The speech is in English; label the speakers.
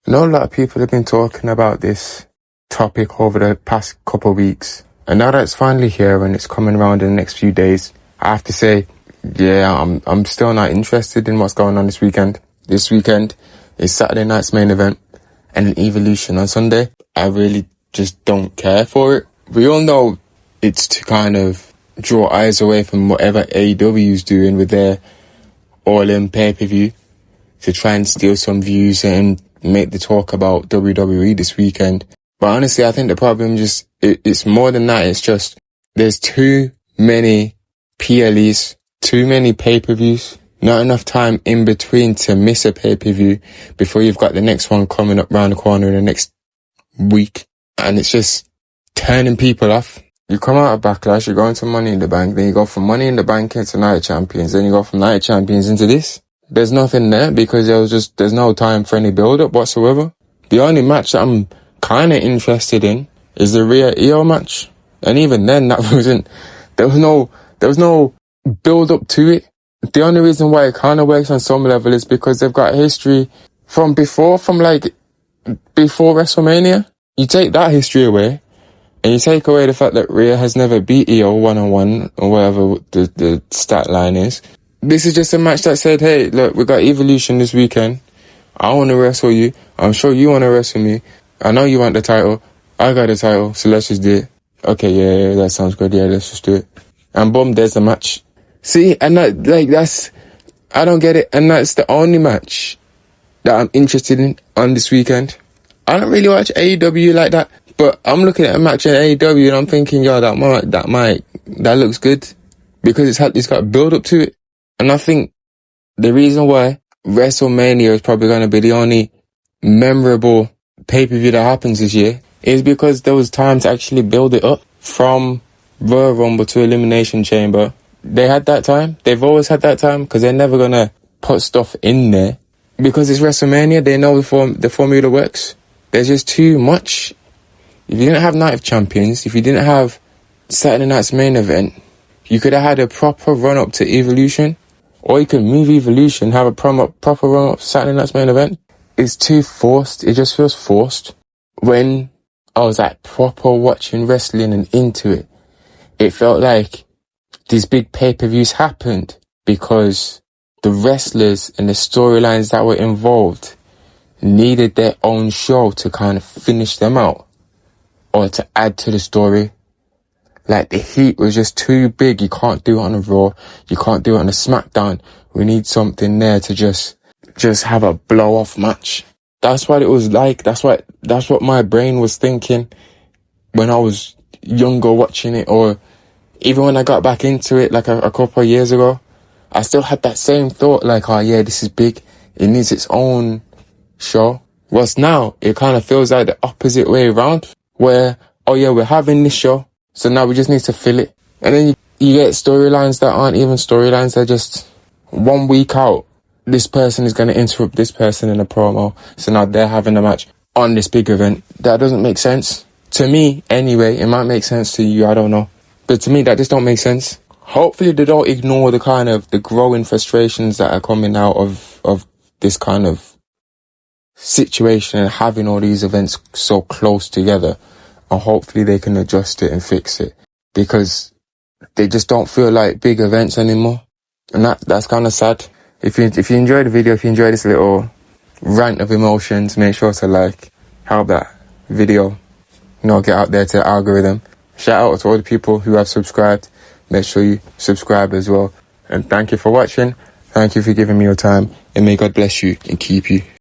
Speaker 1: know a lot of people have been talking about this topic over the past couple of weeks. And now that it's finally here and it's coming around in the next few days, I have to say, yeah, I'm still not interested in what's going on this weekend. This weekend is Saturday night's main event and an Evolution on Sunday. I really just don't care for it. We all know it's to kind of draw eyes away from whatever AEW is doing with their all-in pay-per-view to try and steal some views and make the talk about WWE this weekend. But honestly, I think the problem it's more than that. It's just there's too many PLEs, too many pay-per-views, not enough time in between to miss a pay-per-view before you've got the next one coming up round the corner in the next week. And it's just turning people off. You come out of Backlash, you go into Money in the Bank, then you go from Money in the Bank into Night of Champions, then you go from Night of Champions into this. There's nothing there because there's no time for any build-up whatsoever. The only match that I'm kind of interested in is the Rhea Io match. And even then, there was no build-up to it. The only reason why it kind of works on some level is because they've got history from before WrestleMania. You take that history away, and you take away the fact that Rhea has never beat Io one-on-one, or whatever the stat line is. This is just a match that said, hey, look, we got Evolution this weekend. I want to wrestle you. I'm sure you want to wrestle me. I know you want the title. I got the title, so let's just do it. Okay, yeah, that sounds good. Yeah, let's just do it. And boom, there's the match. See, and I don't get it. And that's the only match that I'm interested in on this weekend. I don't really watch AEW like that, but I'm looking at a match in AEW and I'm thinking, yo, that looks good because it's got a build up to it. And I think the reason why WrestleMania is probably going to be the only memorable pay-per-view that happens this year is because there was time to actually build it up from Royal Rumble to Elimination Chamber. They had that time. They've always had that time because they're never going to put stuff in there because it's WrestleMania. They know the formula works. There's just too much. If you didn't have Night of Champions, if you didn't have Saturday night's main event, you could have had a proper run-up to Evolution, or you could move Evolution, have a proper run-up to Saturday night's main event. It's too forced. It just feels forced. When I was proper watching wrestling and into it, it felt like these big pay-per-views happened because the wrestlers and the storylines that were involved needed their own show to kind of finish them out or to add to the story. Like, the heat was just too big. You can't do it on a Raw. You can't do it on a SmackDown. We need something there to just have a blow-off match. That's what it was like. That's what my brain was thinking when I was younger watching it, or even when I got back into it like a couple of years ago. I still had that same thought, like, oh yeah, this is big. It needs its own show. Whilst now, it kind of feels like the opposite way around, where, oh yeah, we're having this show, so now we just need to fill it. And then you get storylines that aren't even storylines. They're just 1 week out. This person is going to interrupt this person in a promo, so now they're having a match on this big event. That doesn't make sense. To me, anyway. It might make sense to you, I don't know. But to me, that just don't make sense. Hopefully they don't ignore the growing frustrations that are coming out of this kind of situation and having all these events so close together. And hopefully they can adjust it and fix it, because they just don't feel like big events anymore. And that's kind of sad. If you enjoyed the video, if you enjoyed this little rant of emotions, make sure to help that video, get out there to the algorithm. Shout out to all the people who have subscribed. Make sure you subscribe as well. And thank you for watching. Thank you for giving me your time. And may God bless you and keep you.